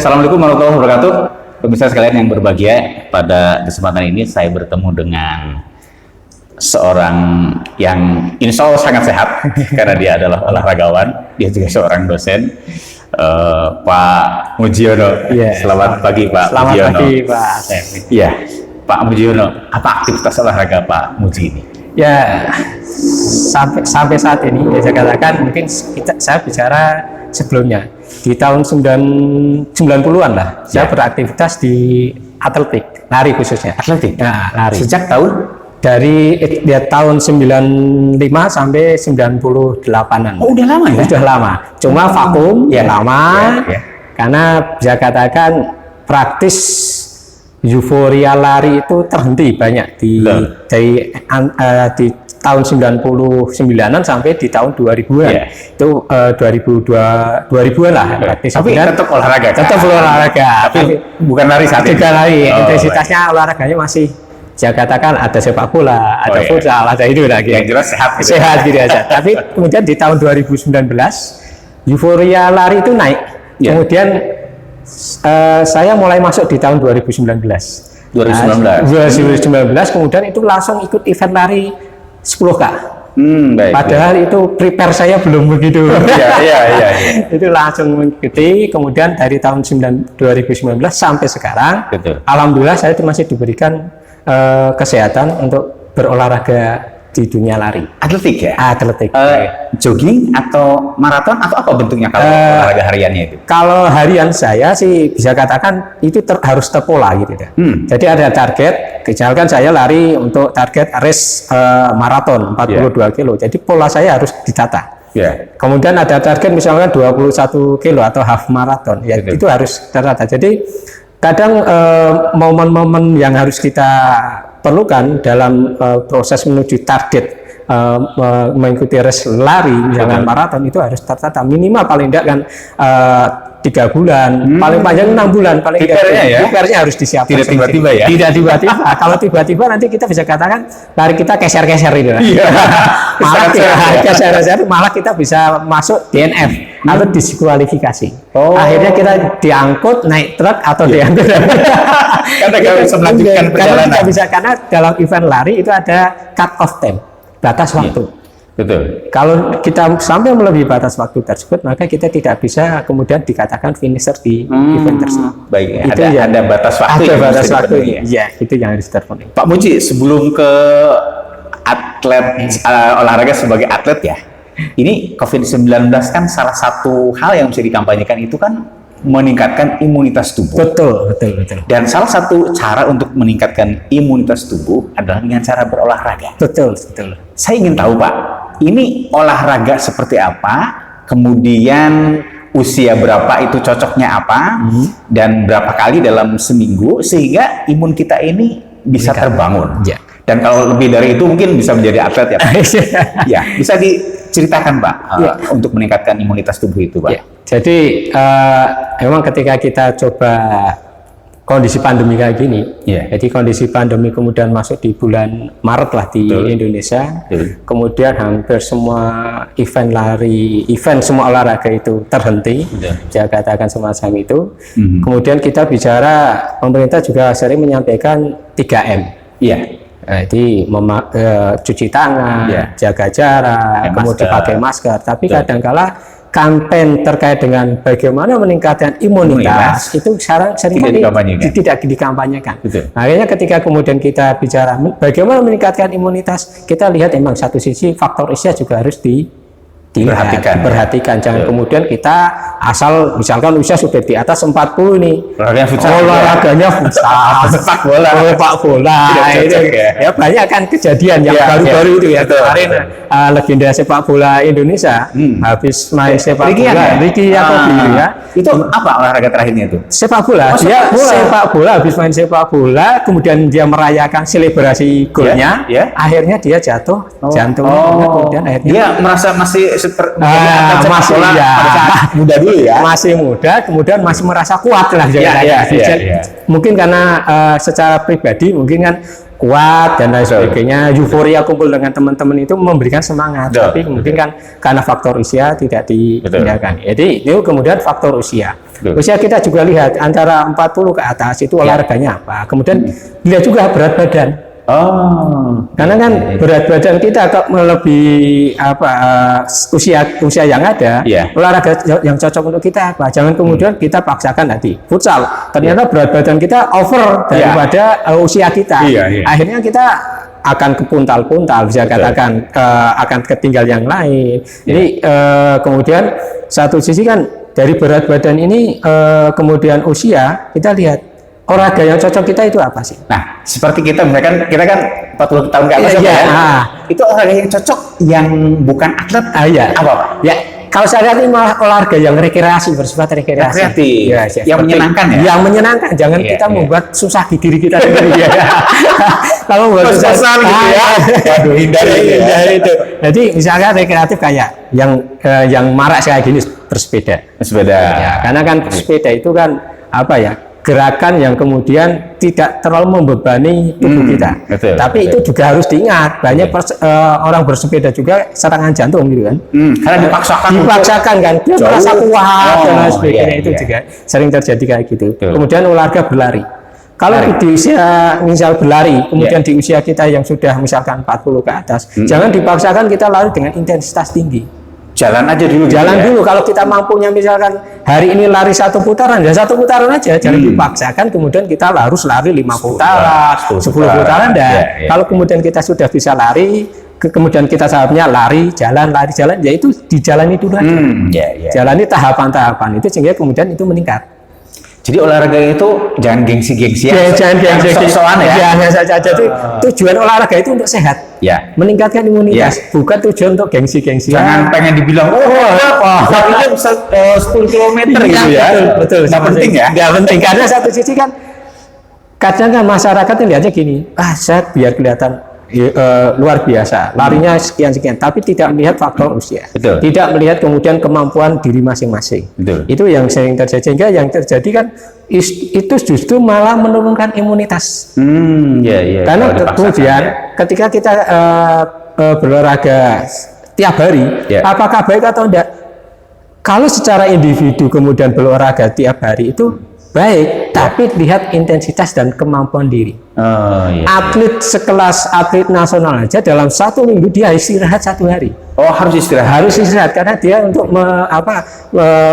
Assalamualaikum warahmatullahi wabarakatuh. Pemirsa sekalian yang berbahagia, pada kesempatan ini saya bertemu dengan seorang yang insya Allah sangat sehat karena dia adalah olahragawan, dia juga seorang dosen, Pak Mujiono. Selamat pagi Pak Mujiono. Selamat pagi Pak. Iya, Pak Mujiono, apa aktivitas olahraga Pak Muji ini? Ya, sampai saat ini ya saya katakan mungkin saya bicara sebelumnya di tahun 90-an lah saya beraktivitas di atletik, lari khususnya. Atletik? Nah, lari. Sejak tahun? Dari tahun 95 sampai 98-an. Oh, udah lama ya? Sudah lama. Cuma vakum lama karena bisa katakan praktis euforia lari itu terhenti banyak di tahun 99-an sampai di tahun 2000-an. Itu 2000-an lah. Tapi tetap olahraga. Tetap olahraga. Tapi bukan lari saat ini. Bukan lari. Intensitasnya olahraganya masih saya katakan ada sepak bola, ada futsal, ada itu lagi. Yang jelas sehat gitu. Sehat gitu aja. Tapi kemudian di tahun 2019 euforia lari itu naik. Kemudian saya mulai masuk di tahun 2019. 2019 kemudian itu langsung ikut event lari 10K. Baik. Padahal itu prepare saya belum begitu. Iya. Itu langsung mengikuti. Kemudian dari tahun 2019 sampai sekarang, alhamdulillah saya masih diberikan kesehatan untuk berolahraga di dunia lari. Atletik ya? Atletik. Jogging atau maraton atau apa bentuknya kalau olahraga hariannya itu? Kalau harian saya sih bisa katakan itu harus terpola gitu ya. Jadi ada target, misalkan saya lari untuk target race maraton 42 kilo. Jadi pola saya harus ditata. Kemudian ada target misalkan 21 kilo atau half maraton. Ya itu harus tertata. Jadi kadang momen-momen yang harus kita perlukan dalam proses menuju target mengikuti race lari misalkan maraton itu harus tertata minimal paling tidak kan 3 bulan, paling panjang 6 bulan, paling preparenya harus disiapkan. Tidak tiba-tiba ya? Tidak tiba-tiba. Kalau tiba-tiba nanti kita bisa katakan lari kita keser-keser itu. Malah kita bisa masuk DNF atau diskualifikasi. Akhirnya kita diangkut naik truk atau diangkut. Karena nggak bisa melanjutkan perjalanan. Karena dalam event lari itu ada cut off time, batas waktu. Betul. Kalau kita sampai melebihi batas waktu tersebut, maka kita tidak bisa kemudian dikatakan finisher di event tersebut. Baik, itu ada batas waktu. Ada batas waktu. Ya, itu yang harus terpenuhi. Pak Muji, sebelum ke atlet olahraga sebagai atlet ya, ini COVID-19 kan salah satu hal yang bisa dikampanyekan itu kan meningkatkan imunitas tubuh. Betul. Dan salah satu cara untuk meningkatkan imunitas tubuh adalah dengan cara berolahraga. Betul. Saya ingin tahu Pak, ini olahraga seperti apa, kemudian usia berapa itu cocoknya apa, dan berapa kali dalam seminggu sehingga imun kita ini bisa terbangun. Dan kalau lebih dari itu mungkin bisa menjadi atlet ya Pak. Ya, bisa diceritakan Pak untuk meningkatkan imunitas tubuh itu Pak. Jadi memang ketika kita coba kondisi pandemi kayak gini, jadi kondisi pandemi kemudian masuk di bulan Maret lah di Indonesia, kemudian hampir semua event lari, semua olahraga itu terhenti, saya katakan semacam itu. Kemudian kita bicara, pemerintah juga sering menyampaikan 3M. Jadi cuci tangan, jaga jarak, kemudian pakai masker. Tapi kadang-kala kampanye terkait dengan bagaimana meningkatkan imunitas itu seringkali tidak dikampanyekan. Akhirnya ketika kemudian kita bicara bagaimana meningkatkan imunitas, kita lihat memang satu sisi faktor usia juga harus diperhatikan. Jangan kemudian kita asal misalkan usia sudah di atas 40 nih, olahraganya futsal, sepak bola. Ya banyak kan kejadian yang baru-baru itu ya. Kemarin legenda sepak bola Indonesia habis main sepak bola, Ricky Yakobi ya. Itu apa olahraga terakhirnya itu? Sepak bola. Sepak bola habis main sepak bola, kemudian dia merayakan selebrasi golnya, akhirnya dia jatuh, jantungnya kemudian akhirnya dia merasa masih masih pada saat muda dulu ya, masih muda, kemudian masih merasa kuat lah. Mungkin karena secara pribadi mungkin kan kuat dan lain sebagainya, euforia kumpul dengan teman-teman itu memberikan semangat. Tapi mungkin kan karena faktor usia tidak dihindarkan. Jadi itu kemudian faktor usia. Usia kita juga lihat antara 40 ke atas itu olahraganya apa. Kemudian lihat juga berat badan. Karena kan berat badan kita kok melebihi usia yang ada, olahraga yang cocok untuk kita apa? Jangan kemudian kita paksakan nanti futsal. Ternyata berat badan kita over daripada usia kita. Akhirnya kita akan kepuntal-puntal, bisa katakan akan ketinggal yang lain. Jadi kemudian satu sisi kan dari berat badan ini kemudian usia, kita lihat olahraga yang cocok kita itu apa sih? Nah, seperti kita misalkan kita kan 40 tahun ke atas itu olahraga yang cocok yang bukan atlet apa Pak? Ya, kalau saya lihat ini malah olahraga yang rekreasi, bersifat rekreasi. Yang menyenangkan ya? Yang menyenangkan, jangan kita membuat susah di diri kita sendiri. Kalau membuat susah gitu ya, waduh, hindari itu. Jadi misalnya rekreatif kayak yang marak kayak gini, bersepeda. Ya, karena kan bersepeda itu kan apa ya? Gerakan yang kemudian tidak terlalu membebani tubuh kita. Tapi itu juga harus diingat, banyak orang bersepeda juga serangan jantung gitu kan. Karena dipaksakan kan, dia merasa kuat dan lain sebagainya, itu juga sering terjadi kayak gitu. Kemudian olahraga berlari. Kalau di usia misal berlari, kemudian di usia kita yang sudah misalkan 40 ke atas, jangan dipaksakan kita lari dengan intensitas tinggi. Jalan aja dulu. Dulu. Kalau kita mampunya misalkan hari ini lari 1 putaran, ya 1 putaran aja. Jangan dipaksakan kemudian kita harus lari 5 putaran, 10 putaran. Kalau kemudian kita sudah bisa lari, kemudian kita sahamnya lari, jalan, ya itu dijalani dulu aja. Jalani tahapan-tahapan itu sehingga kemudian itu meningkat. Jadi olahraga itu jangan gengsi-gengsian. Jangan gengsi-gengsian ya. Jadi tujuan olahraga itu untuk sehat. Meningkatkan imunitas, bukan tujuan untuk gengsi-gengsian. Jangan pengen dibilang, larinya bisa 10 km gitu ya. Betul. Nggak penting ya? Nggak penting, karena satu sisi kan kadang kan masyarakat lihatnya gini, saya biar kelihatan luar biasa, larinya sekian-sekian, tapi tidak melihat faktor usia, tidak melihat kemudian kemampuan diri masing-masing. Itu yang sering terjadi, sehingga yang terjadi kan itu justru malah menurunkan imunitas. Karena kemudian ketika kita berolahraga tiap hari, apakah baik atau tidak? Kalau secara individu kemudian berolahraga tiap hari itu baik, tapi lihat intensitas dan kemampuan diri. Atlet sekelas atlet nasional aja dalam 1 minggu dia istirahat 1 hari. Harus istirahat karena dia untuk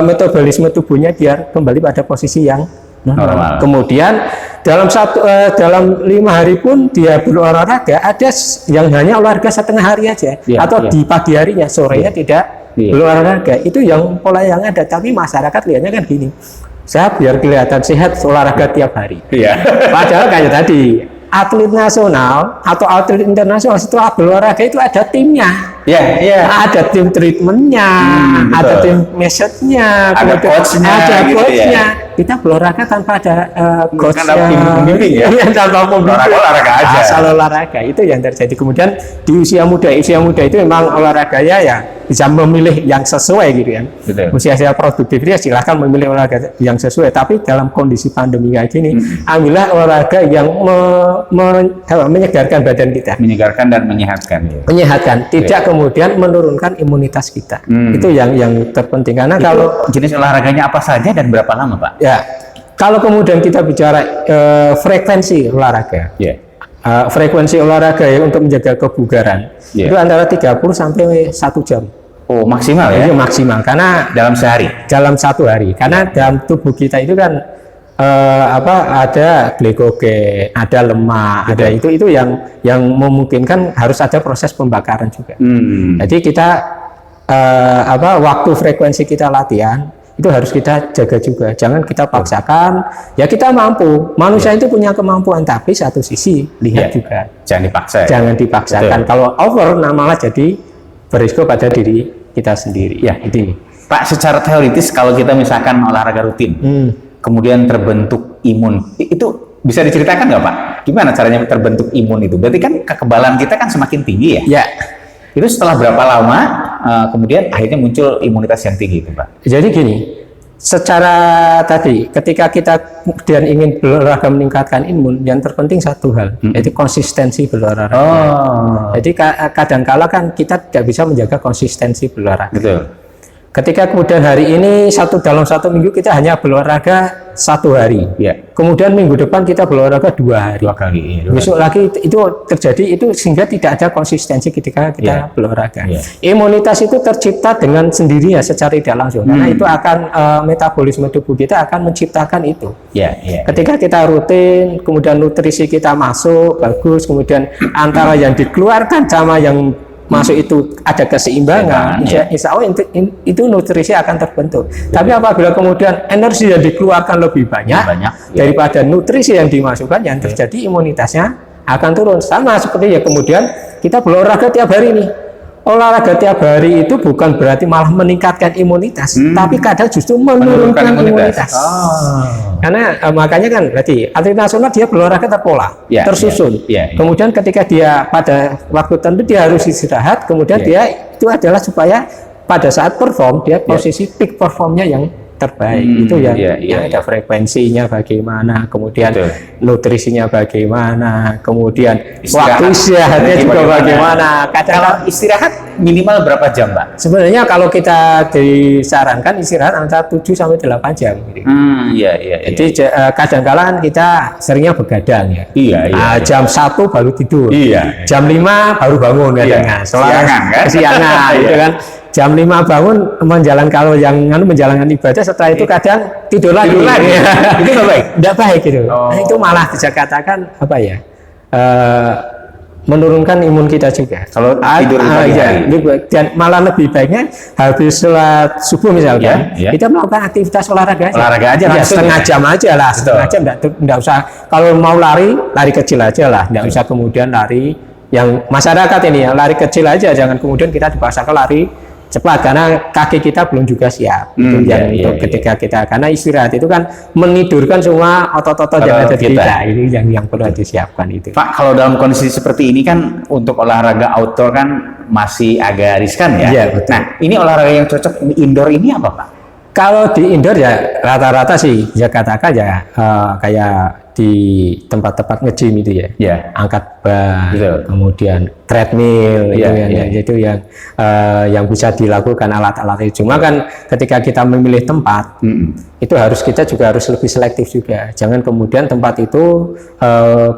metabolisme tubuhnya biar kembali pada posisi yang normal. Kemudian dalam 5 hari pun dia berolahraga, ada yang hanya olahraga setengah hari aja, atau di pagi harinya, sorenya tidak berolahraga. Itu yang pola yang ada, tapi masyarakat lihatnya kan gini. Saya biar kelihatan sehat olahraga tiap hari. Padahal kayak tadi, atlet nasional atau atlet internasional setelah berolahraga itu ada timnya. Ada tim treatmentnya, ada tim methodnya, ada coachnya. Kita berolahraga tanpa ada coachnya. Kan tim pembimbing ya. Tanpa pembimbing. Olahraga aja. Asal olahraga itu yang terjadi. Kemudian di usia muda itu memang olahraganya ya bisa memilih yang sesuai gitu kan. Usia produktif ya silahkan memilih olahraga yang sesuai. Tapi dalam kondisi pandemi kayak gini, ambillah olahraga yang menyegarkan badan kita. Menyegarkan dan menyehatkan. Tidak kemudian menurunkan imunitas kita. Itu yang terpenting, karena kalau jenis olahraganya apa saja dan berapa lama Pak? Kalau kemudian kita bicara frekuensi olahraga, frekuensi olahraga untuk menjaga kebugaran itu antara 30 sampai 1 jam. Maksimal ya? Itu maksimal, karena dalam sehari? Dalam 1 hari, karena dalam tubuh kita itu kan ada glikogen, ada lemak, ada itu yang memungkinkan harus ada proses pembakaran juga. Jadi kita waktu frekuensi kita latihan itu harus kita jaga juga, jangan kita paksakan. Ya kita mampu, manusia itu punya kemampuan, tapi satu sisi lihat juga jangan dipaksakan. Kalau over malah jadi berisiko pada diri kita sendiri. Ini Pak, secara teoritis kalau kita misalkan olahraga rutin kemudian terbentuk imun, itu bisa diceritakan nggak Pak? Gimana caranya terbentuk imun itu? Berarti kan kekebalan kita kan semakin tinggi ya? Itu setelah berapa lama kemudian akhirnya muncul imunitas yang tinggi itu Pak? Jadi gini, secara tadi ketika kita kemudian ingin berolahraga meningkatkan imun, yang terpenting satu hal, yaitu konsistensi berolahraga. Jadi kadang-kala kan kita tidak bisa menjaga konsistensi berolahraga. Ketika kemudian hari ini dalam satu minggu kita hanya berolahraga 1 hari, kemudian minggu depan kita berolahraga 2 hari, 2 kali, besok lagi itu terjadi, itu sehingga tidak ada konsistensi ketika kita berolahraga. Imunitas itu tercipta dengan sendirinya secara tidak langsung, karena itu akan metabolisme tubuh kita akan menciptakan itu. Ketika kita rutin, kemudian nutrisi kita masuk bagus, kemudian antara yang dikeluarkan sama yang masuk itu ada keseimbangan, insya Allah itu nutrisi akan terbentuk. Tapi apabila kemudian energi yang dikeluarkan lebih banyak daripada nutrisi yang dimasukkan, yang terjadi imunitasnya akan turun. Sama seperti ya kemudian kita berolahraga tiap hari nih. Olahraga tiap hari itu bukan berarti malah meningkatkan imunitas, tapi kadang justru menurunkan imunitas. Karena makanya kan berarti atlet nasional dia berolahraga terpola, tersusun. Kemudian ketika dia pada waktu tertentu dia harus istirahat, kemudian dia itu adalah supaya pada saat perform dia posisi peak performnya yang terbaik. Itu yang ada frekuensinya bagaimana, kemudian nutrisinya bagaimana, kemudian waktu istirahatnya juga bagaimana. Kalau istirahat minimal berapa jam, Pak? Sebenarnya kalau kita disarankan istirahat antara 7 sampai 8 jam. Jadi kadang-kala kita seringnya begadang ya. Jam 1 baru tidur. Jam 5 baru bangun kadang-kadang. Kesiangan gitu kan. Jam 5 bangun kalau yang menjalankan ibadah, setelah itu kadang tidur lagi. Itu nggak baik? Nggak baik gitu. Nah, itu malah bisa katakan apa ya? Menurunkan imun kita juga. Kalau tidur dan malah lebih baiknya habis sholat subuh misalkan, kita melakukan aktivitas olahraga aja. Setengah jam aja lah, setengah jam nggak usah. Kalau mau lari kecil aja lah, nggak usah kemudian lari yang masyarakat ini ya, lari kecil aja, jangan kemudian kita dipaksakan lari cepat karena kaki kita belum juga siap. Ketika kita, karena istirahat itu kan menidurkan semua otot-otot yang ada di kita, ini yang perlu disiapkan itu. Pak, kalau dalam kondisi seperti ini kan untuk olahraga outdoor kan masih agak riskan ya. Nah, ini olahraga yang cocok di indoor ini apa, Pak? Kalau di indoor ya rata-rata sih ya katakan ya kayak di tempat-tempat nge-gym itu ya, angkat bar, kemudian treadmill, itu yang bisa dilakukan alat-alat itu. Cuma kan ketika kita memilih tempat, itu kita juga harus lebih selektif juga. Jangan kemudian tempat itu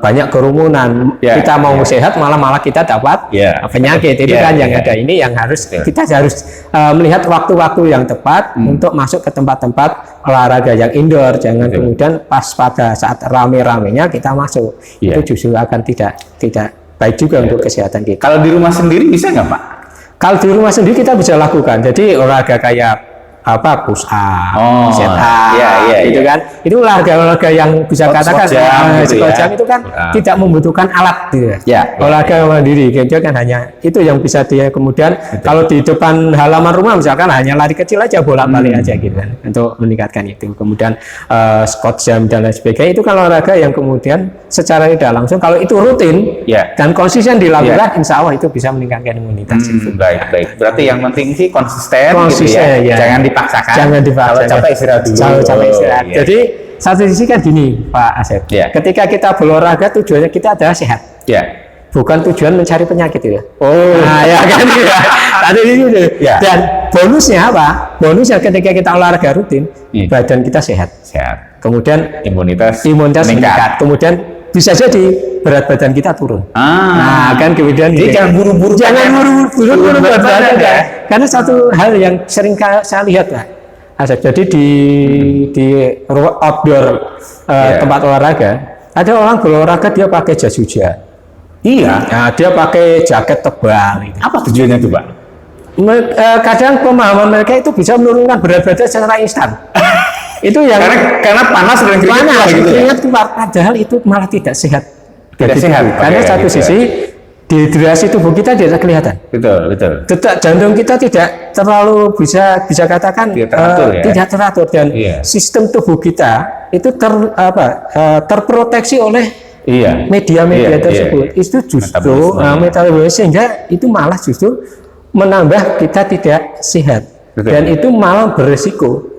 banyak kerumunan. Kita mau sehat malah kita dapat penyakit. Itu kan yang ada. Ini yang kita harus melihat waktu-waktu yang tepat untuk masuk ke tempat-tempat olahraga yang indoor. Jangan kemudian pas pada saat rame-ramenya kita masuk. Itu justru akan tidak baik juga untuk kesehatan kita. Kalau di rumah sendiri bisa nggak, Pak? Kalau di rumah sendiri kita bisa lakukan. Jadi olahraga kayak push up, set up, gitu kan. Itu olahraga yang bisa katakan jam itu kan tidak membutuhkan alat gitu. Olahraga mandiri, dia kan hanya itu yang bisa dia kemudian kalau di depan halaman rumah misalkan hanya lari kecil aja, bolak-balik aja gitu kan, untuk meningkatkan itu. Kemudian squat jam dan lain sebagainya, itu kalau olahraga yang kemudian secara tidak langsung kalau itu rutin dan konsisten dilakukan, insya Allah itu bisa meningkatkan imunitas. Baik. Berarti yang penting sih konsisten gitu ya. Jangan dipaksakan. Kalau capek istirahat dulu. Jadi satu sisi kan gini, Pak Asep. Ketika kita berolahraga tujuannya kita adalah sehat. Bukan tujuan mencari penyakit ya. Kan gitu. Tadi itu. Dan bonusnya apa? Bonusnya ketika kita olahraga rutin, badan kita sehat. Kemudian imunitas meningkat. Kemudian bisa jadi berat badan kita turun. Kan kemudian jangan buru-buru berat badan ya. Karena satu hal yang sering saya lihat Pak Asep, jadi di outdoor tempat olahraga ada orang berolahraga dia pakai jas hujan. Dia pakai jaket tebal. Apa tujuannya itu, Pak? Kadang pemahaman mereka itu bisa menurunkan berat badan secara instan. Itu yang karena panas dan keringat keluar, padahal itu malah tidak sehat. Karena satu sisi dehidrasi tubuh kita tidak kelihatan. Betul. Detak jantung kita tidak terlalu bisa katakan tidak teratur dan sistem tubuh kita itu terproteksi oleh media-media tersebut. Itu justru metabolisme sehingga itu malah justru menambah kita tidak sehat. Dan itu malah berisiko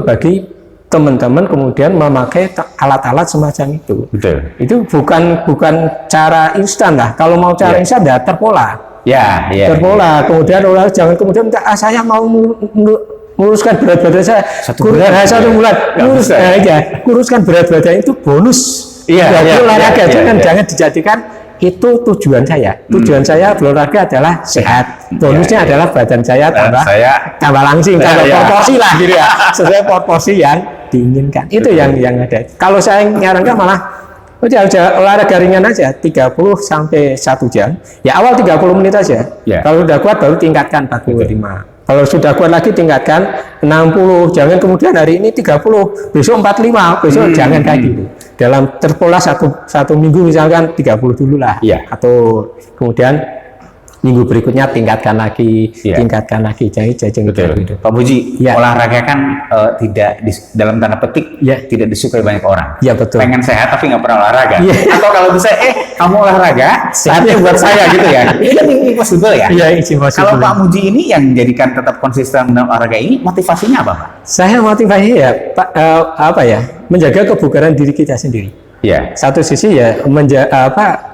bagi teman-teman kemudian memakai alat-alat semacam itu. Itu bukan cara instan lah. Kalau mau cara instan ya terpola. Ya, ya. Terpola. Kemudian olahraga jangan kemudian saya mau meluruskan berat badan saya. 1 bulan. 1 bulan. Lurus aja. Kuruskan berat badan itu bonus. Iya. Olahraga jangan dijadikan itu tujuan saya. Tujuan saya berolahraga adalah sehat. Bonusnya adalah badan saya tambah langsing, tambah proporsi lah gitu ya. Sesuai proporsi yang diinginkan. Itu yang ada. Kalau saya nyarankan malah udah olahraga ringan aja 30 sampai 1 jam. Ya awal 30 menit aja. Kalau udah kuat baru tingkatkan 45. Kalau sudah kuat lagi tingkatkan 60. Jangan kemudian hari ini 30, besok 45, besok jangan kayak gitu. Dalam terpola satu minggu misalkan 30 dulu lah, atau kemudian minggu berikutnya tingkatkan lagi, jangan gitu. Pak Puji, olahraga kan tidak dalam tanda petik tidak disukai banyak orang. Iya betul. Pengen sehat tapi nggak pernah olahraga. Atau kalau bisa, kamu olahraga, saatnya buat saya gitu ya. Ini kan impossible ya. Iya, impossible. Kalau Pak Muji ini yang menjadikan tetap konsisten dalam olahraga ini, motivasinya apa, Pak? Saya motivasinya ya, Pak, menjaga kebugaran diri kita sendiri. Satu sisi ya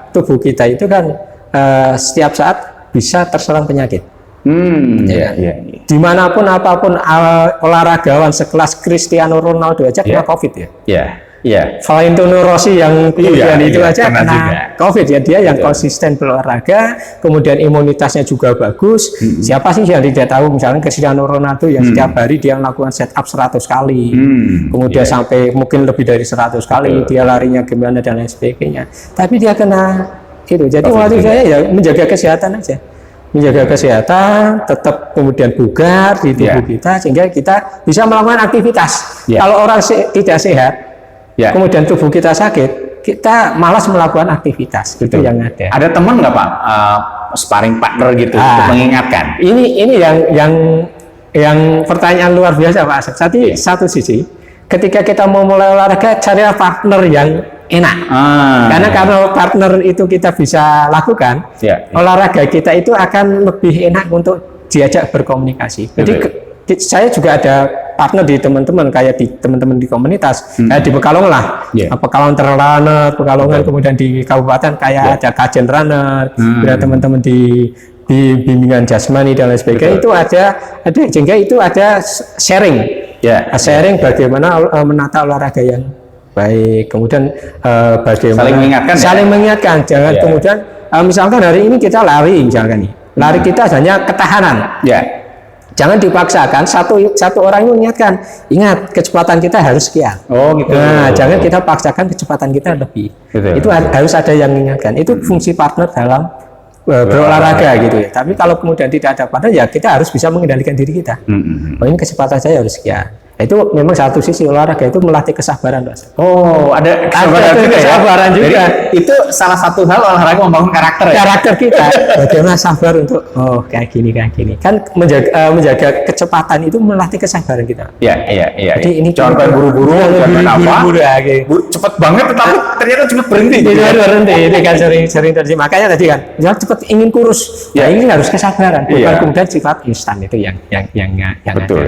tubuh kita itu kan setiap saat bisa terserang penyakit. Dimanapun apapun olahragawan sekelas Cristiano Ronaldo aja kena COVID ya. Valentino Rossi yang itu aja kena COVID ya. Dia yang konsisten berolahraga, kemudian imunitasnya juga bagus. Siapa sih yang tidak tahu misalnya Cristiano Ronaldo yang setiap hari dia melakukan set up 100 kali, kemudian sampai mungkin lebih dari 100 kali, dia larinya gimana dan lain sebagainya. Tapi dia kena itu. Jadi waktu saya ya menjaga kesehatan aja. Menjaga kesehatan, tetap kemudian bugar di tubuh kita sehingga kita bisa melakukan aktivitas. Kalau orang tidak sehat, kemudian tubuh kita sakit, kita malas melakukan aktivitas. Itu yang ada. Ada teman nggak Pak, sparring partner gitu untuk mengingatkan? Ini yang pertanyaan luar biasa Pak Asep. Satu sisi, ketika kita mau mulai olahraga, carilah partner yang enak. Karena kalau partner itu kita bisa lakukan, olahraga kita itu akan lebih enak untuk diajak berkomunikasi. Jadi saya juga ada partner di teman-teman, kayak di teman-teman di komunitas, kayak di Pekalongan lah, Pekalongan Runner, Pekalongan, kemudian di kabupaten kayak ada Kajen Runner, ada teman-teman di bimbingan jasmani dan lain sebagainya. Itu ada sehingga itu ada sharing, sharing bagaimana menata olahraga yang baik, kemudian bagaimana saling mengingatkan. Jangan kemudian misalkan hari ini kita lari, misalkan nih, lari kita hanya ketahanan. Jangan dipaksakan, satu orang itu mengingatkan, ingat kecepatan kita harus sekian. Nah, jangan kita paksakan kecepatan kita lebih. Itu harus ada yang mengingatkan. Itu fungsi partner dalam berolahraga gitu ya. Tapi kalau kemudian tidak ada partner, ya kita harus bisa mengendalikan diri kita. Ini kecepatan saya harus sekian. Itu memang satu sisi olahraga itu melatih kesabaran, Mas. Ada kesabaran juga. Jadi, itu salah satu hal olahraga membangun karakter ya. Karakter kita. Bagaimana sabar untuk kayak gini. Kan menjaga kecepatan itu melatih kesabaran kita. Iya. Jadi ini jangan buru-buru, cepet banget tetapi ternyata cepet berhenti. Berhenti. Ini kan sering terjadi. Makanya tadi kan, jangan cepet ingin kurus. Ya ini harus kesabaran. Bukan kemudian sifat instan itu yang betul.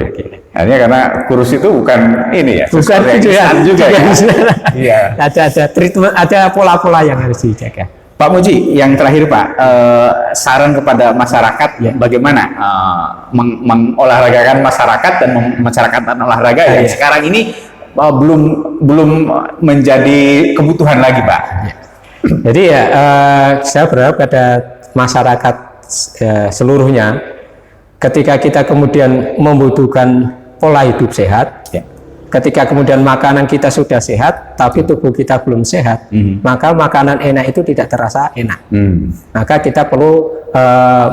Hanya karena kurus itu bukan ini ya, bukan instan juga ya. Ada treatment, ada pola-pola yang harus dijaga. Pak Muji, yang terakhir Pak, saran kepada masyarakat bagaimana mengolahragakan masyarakat dan masyarakatan olahraga yang sekarang ini belum menjadi kebutuhan lagi Pak. Jadi ya saya berharap pada masyarakat seluruhnya, ketika kita kemudian membutuhkan pola hidup sehat, ketika kemudian makanan kita sudah sehat tapi tubuh kita belum sehat, maka makanan enak itu tidak terasa enak. Maka kita perlu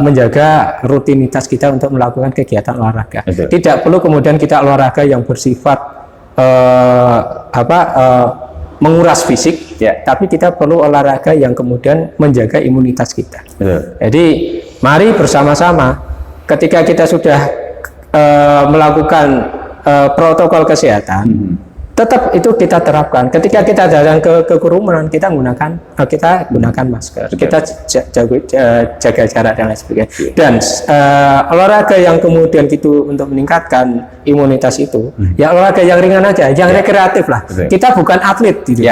menjaga rutinitas kita untuk melakukan kegiatan olahraga. Tidak perlu kemudian kita olahraga yang bersifat menguras fisik, tapi kita perlu olahraga yang kemudian menjaga imunitas kita. Jadi mari bersama-sama, ketika kita sudah melakukan protokol kesehatan, tetap itu kita terapkan. Ketika kita jalan ke kerumunan, kita gunakan masker, kita jaga jarak dan lain sebagainya. Dan olahraga yang kemudian gitu untuk meningkatkan imunitas itu, ya olahraga yang ringan aja, yang rekreatif lah. Kita bukan atlet, gitu.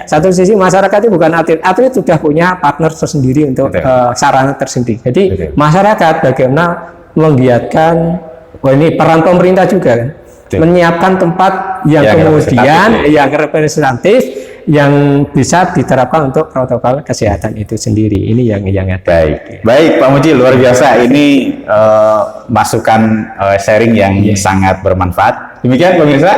Satu sisi masyarakat itu bukan atlet, atlet sudah punya partner tersendiri untuk sarana tersendiri. Jadi masyarakat bagaimana menggiatkan, ini peran pemerintah juga kan. Menyiapkan tempat yang kemudian yang representatif yang bisa diterapkan untuk protokol kesehatan itu sendiri. Ini yang ada. Baik Pak Muji, luar biasa. Ini masukan sharing yang sangat bermanfaat. Demikian pemirsa,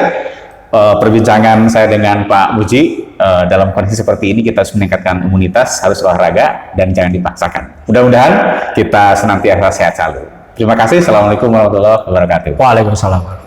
perbincangan saya dengan Pak Muji. Dalam kondisi seperti ini kita harus meningkatkan imunitas, harus olahraga dan jangan dipaksakan. Mudah-mudahan kita senantiasa sehat selalu. Terima kasih. Assalamualaikum warahmatullahi wabarakatuh. Waalaikumsalam.